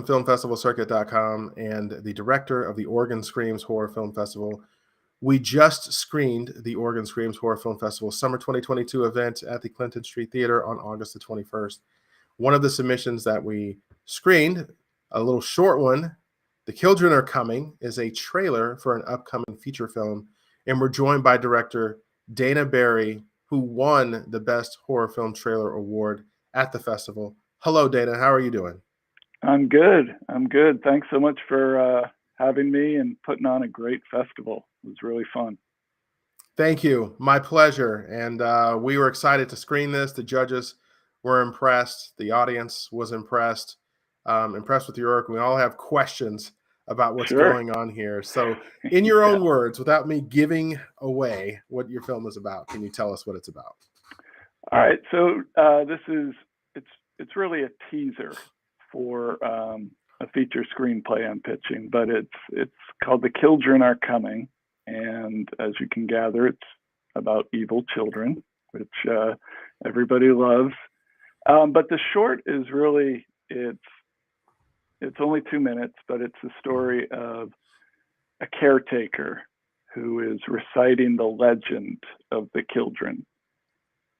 filmfestivalcircuit.com and the director of the Oregon Screams Horror Film Festival. We just screened the Oregon Screams Horror Film Festival Summer 2022 event at the Clinton Street Theater on August the 21st. One of the submissions that we screened, a little short one, The Killdren Are Coming, is a trailer for an upcoming feature film. And we're joined by director Dana Barry, who won the Best Horror Film Trailer Award at the festival. Hello, Dana. How are you doing? I'm good. Thanks so much for having me and putting on a great festival. It was really fun. Thank you. My pleasure. And we were excited to screen this. The judges were impressed. The audience was impressed. Impressed with your work. We all have questions about what's going on here. So in your own words, without me giving away what your film is about, can you tell us what it's about? All right. So it's really a teaser for a feature screenplay I'm pitching, but it's called The Killdren Are Coming. And as you can gather, it's about evil children, which everybody loves. But the short is really, it's only 2 minutes, but it's the story of a caretaker who is reciting the legend of the Killdren.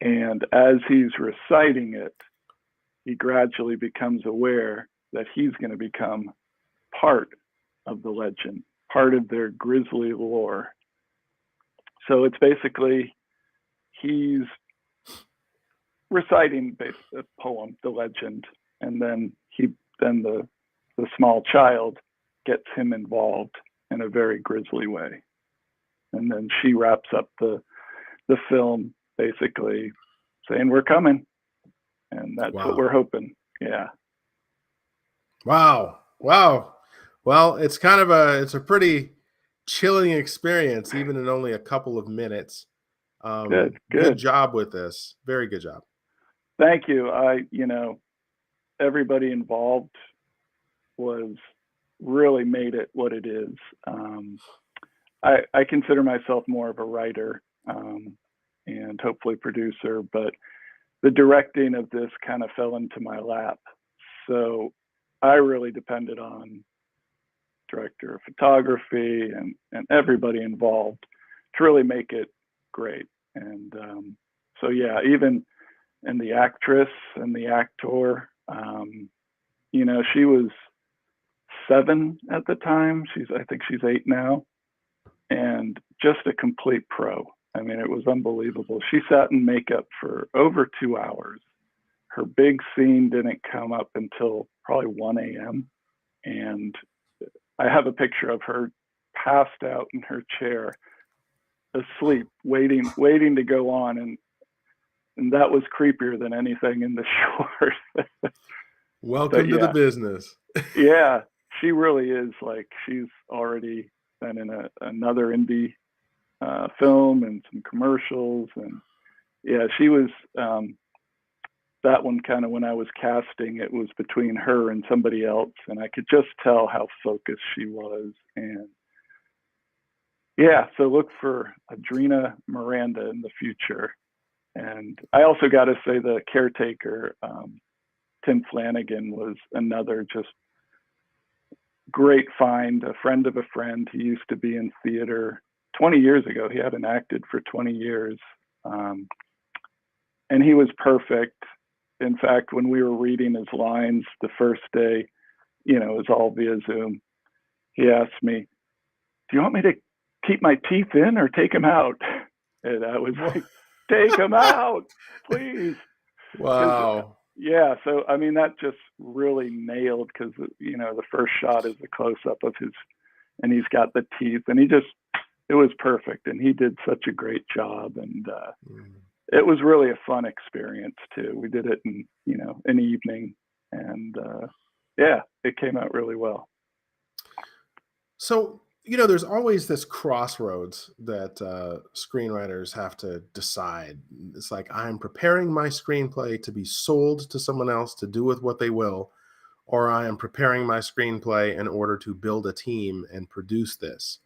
And as he's reciting it, he gradually becomes aware that he's going to become part of the legend, part of their grisly lore. So it's basically he's reciting a poem, the legend, and then the small child gets him involved in a very grisly way. And then she wraps up the film basically saying, "We're coming." And that's what we're hoping. Yeah. Wow. Well, it's a pretty chilling experience, even in only a couple of minutes. Good job with this. Very good job. Thank you. Everybody involved was really made it what it is. I consider myself more of a writer and hopefully producer, but the directing of this kind of fell into my lap. So I really depended on director of photography and everybody involved to really make it great. And so, yeah, even and the actress and the actor, she was 7 at the time. I think she's 8 now, and just a complete pro. I mean, it was unbelievable. She sat in makeup for over 2 hours. Her big scene didn't come up until probably 1 a.m. And I have a picture of her passed out in her chair, asleep, waiting to go on. And that was creepier than anything in the short. Welcome to the business. Yeah, she really is. Like, she's already been in another indie film and some commercials, and yeah, she was that one kind of, when I was casting, it was between her and somebody else, and I could just tell how focused she was. And yeah, so look for Adrena Miranda in the future. And I also got to say the caretaker, Tim Flanagan, was another just great find, a friend of a friend. He used to be in theater 20 years ago. He hadn't acted for 20 years. And he was perfect. In fact, when we were reading his lines the first day, it was all via Zoom. He asked me, "Do you want me to keep my teeth in or take them out?" And I was like, "Take them out, please." Wow. Yeah. So, I mean, that just really nailed, because, the first shot is a close up of and he's got the teeth, and it was perfect. And he did such a great job. And it was really a fun experience too. We did it in, an evening, and yeah, it came out really well. So, there's always this crossroads that screenwriters have to decide. It's like, I'm preparing my screenplay to be sold to someone else to do with what they will, or I am preparing my screenplay in order to build a team and produce this.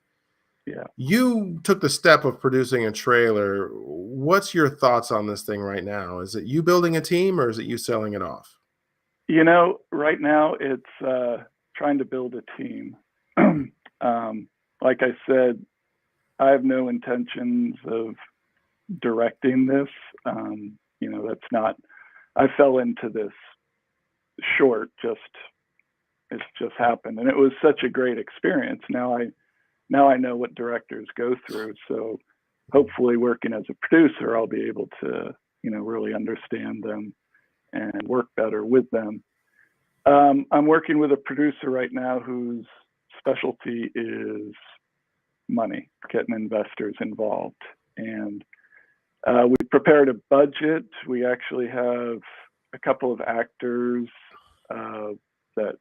Yeah. You took the step of producing a trailer. What's your thoughts on this thing right now? Is it you building a team, or is it you selling it off? Right now it's trying to build a team. Like I said, I have no intentions of directing this. That's not, I fell into this short, it's just happened. And it was such a great experience. Now I know what directors go through. So hopefully working as a producer, I'll be able to, really understand them and work better with them. I'm working with a producer right now whose specialty is money, getting investors involved. And we prepared a budget. We actually have a couple of actors that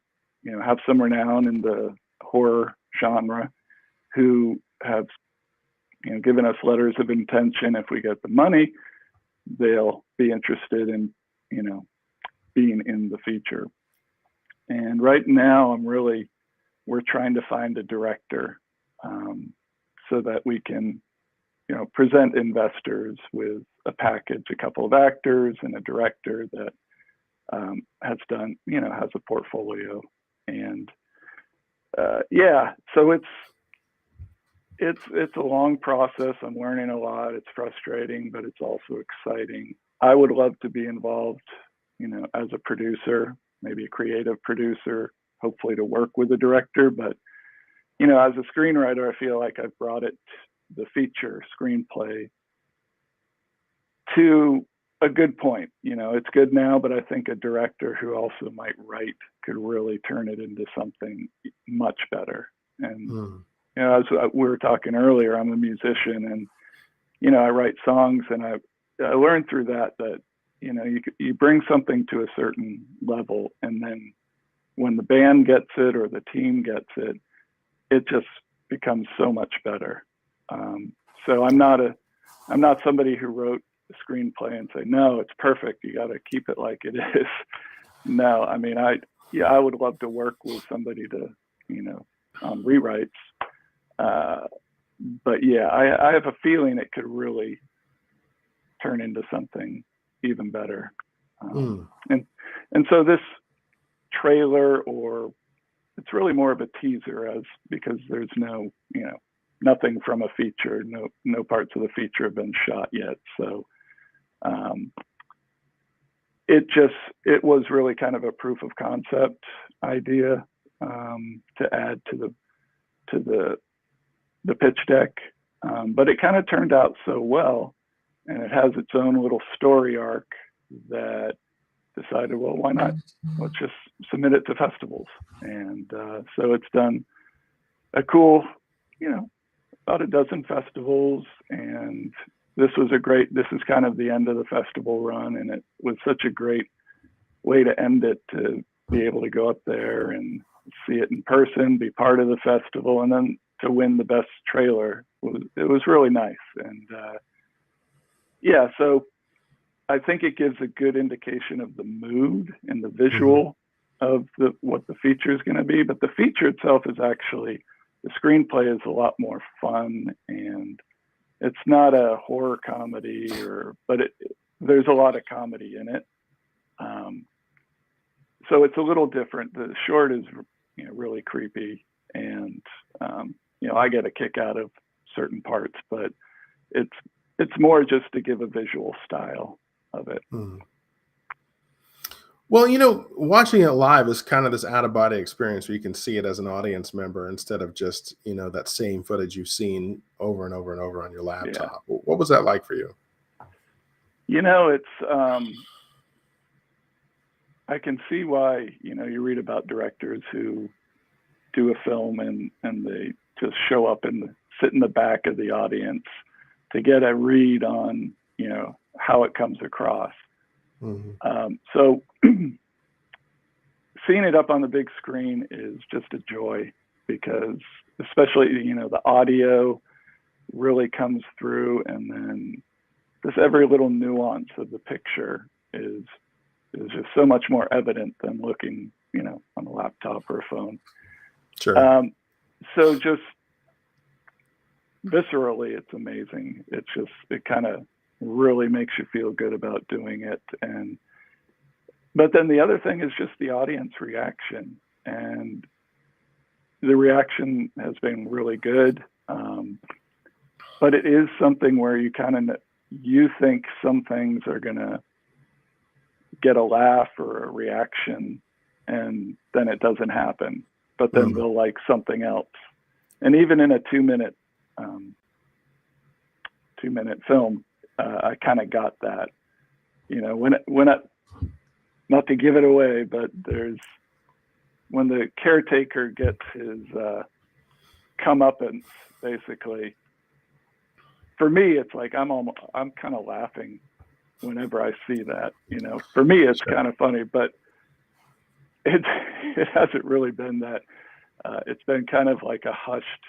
have some renown in the horror genre who have given us letters of intention. If we get the money, they'll be interested in being in the feature. And right now we're trying to find a director so that we can present investors with a package, a couple of actors and a director that has done, has a portfolio. And so it's a long process. I'm learning a lot. It's frustrating, but it's also exciting. I would love to be involved, as a producer, maybe a creative producer, hopefully to work with a director. But, as a screenwriter, I feel like I've brought the feature screenplay to a good point. It's good now, but I think a director who also might write could really turn it into something much better. And, as we were talking earlier, I'm a musician and, I write songs, and I learned through that you bring something to a certain level, and then when the band gets it or the team gets it, it just becomes so much better. So I'm not somebody who wrote a screenplay and say, no, it's perfect, you got to keep it like it is. No, I mean, I would love to work with somebody to, on rewrites. But yeah, I have a feeling it could really turn into something even better. And so this trailer, or it's really more of a teaser, because there's no, nothing from a feature, no parts of the feature have been shot yet. So it was really kind of a proof of concept idea to add to the pitch deck. But it kind of turned out so well, and it has its own little story arc, that decided, well, why not? Let's just submit it to festivals. And so it's done a cool, about a dozen festivals. And this is kind of the end of the festival run. And it was such a great way to end it, to be able to go up there and see it in person, be part of the festival, and then to win the best trailer. It was really nice. And so I think it gives a good indication of the mood and the visual of what the feature is going to be. But the feature itself is actually, the screenplay is a lot more fun, and it's not a horror comedy, but there's a lot of comedy in it. So it's a little different. The short is, really creepy, and I get a kick out of certain parts, but it's more just to give a visual style of it. Well, watching it live is kind of this out of body experience where you can see it as an audience member instead of just, that same footage you've seen over and over and over on your laptop. Yeah. What was that like for you? It's, I can see why, you read about directors who do a film and they just show up and sit in the back of the audience to get a read on, how it comes across. So seeing it up on the big screen is just a joy, because especially, the audio really comes through, and then just every little nuance of the picture is just so much more evident than looking, on a laptop or a phone. Sure. So just viscerally, it's amazing. It kind of really makes you feel good about doing it. And But then the other thing is just the audience reaction, and the reaction has been really good. But it is something where you you think some things are going to get a laugh or a reaction, and then it doesn't happen. But then they'll like something else. And even in a 2-minute film, I kind of got that. You know, not to give it away, but when the caretaker gets his comeuppance, basically. For me, it's like I'm kind of laughing whenever I see that. You know, for me, it's kind of funny, but it hasn't really been that. It's been kind of like a hushed,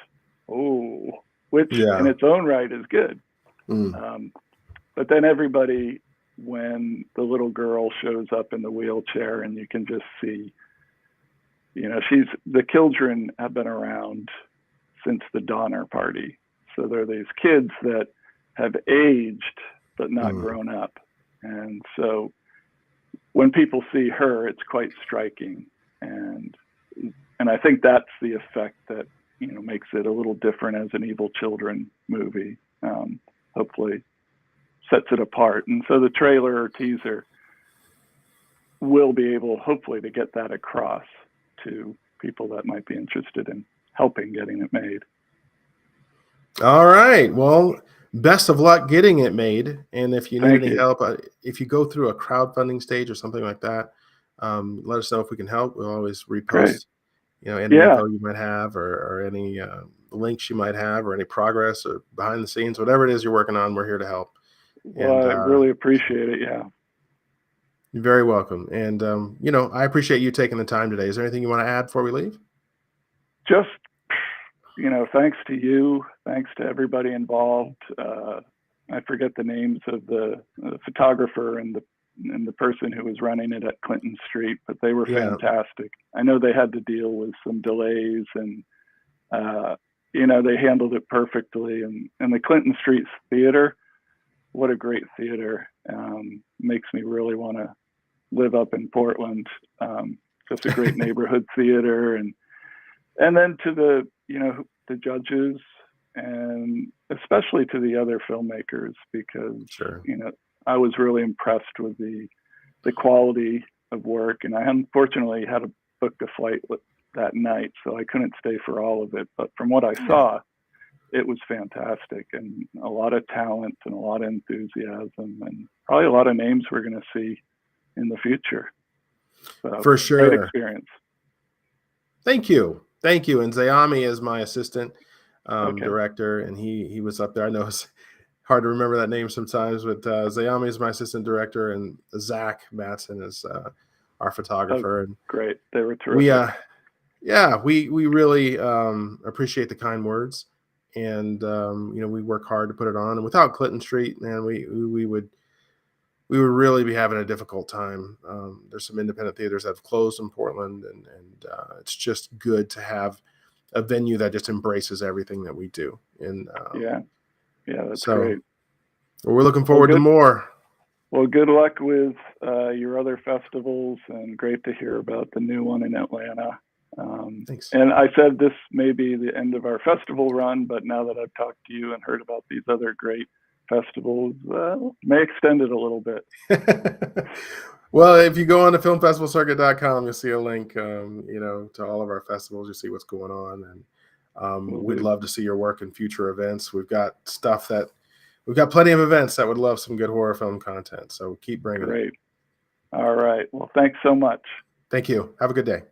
which in its own right is good. But then everybody, when the little girl shows up in the wheelchair, and you can just see, you know, the Killdren have been around since the Donner Party. So they're these kids that have aged but not grown up. And so when people see her, it's quite striking. And I think that's the effect that, you know, makes it a little different as an Evil Children movie. Hopefully sets it apart. And so the trailer or teaser will be able, hopefully, to get that across to people that might be interested in helping getting it made. All right. Well, best of luck getting it made. And if you need any help, if you go through a crowdfunding stage or something like that, let us know if we can help. We'll always repost, you know, any info you might have, or any links you might have, or any progress or behind the scenes, whatever it is you're working on. We're here to help. Well, I really appreciate it. Yeah. You're very welcome. And, you know, I appreciate you taking the time today. Is there anything you want to add before we leave? Just, you know, thanks to you. Thanks to everybody involved. I forget the names of the photographer and the person who was running it at Clinton Street, but they were fantastic. I know they had to deal with some delays, and, you know, they handled it perfectly. And the Clinton Street Theater, what a great theater. Makes me really want to live up in Portland. Just a great neighborhood theater. And then to the, you know, the judges, and especially to the other filmmakers, because, you know, I was really impressed with the quality of work. And I unfortunately had to book a flight that night, so I couldn't stay for all of it. But from what I saw, it was fantastic, and a lot of talent and a lot of enthusiasm, and probably a lot of names we're going to see in the future. So, for sure. Great experience. Thank you. And Zayami is my assistant director, and he was up there. I know it's hard to remember that name sometimes, but Zayami is my assistant director, and Zach Matson is our photographer. And great. They were terrific. We really appreciate the kind words. And you know, we work hard to put it on. And without Clinton Street, man, we would really be having a difficult time. There's some independent theaters that have closed in Portland, and it's just good to have a venue that just embraces everything that we do. And that's great. Well, we're looking forward to more. Well, good luck with your other festivals, and great to hear about the new one in Atlanta. Thanks. And I said this may be the end of our festival run, but now that I've talked to you and heard about these other great festivals, may extend it a little bit. Well, if you go on to filmfestivalcircuit.com, you'll see a link, you know, to all of our festivals. You see what's going on, and we'd love to see your work in future events. We've got plenty of events that would love some good horror film content. So keep bringing it. Great. All right. Well, thanks so much. Thank you. Have a good day.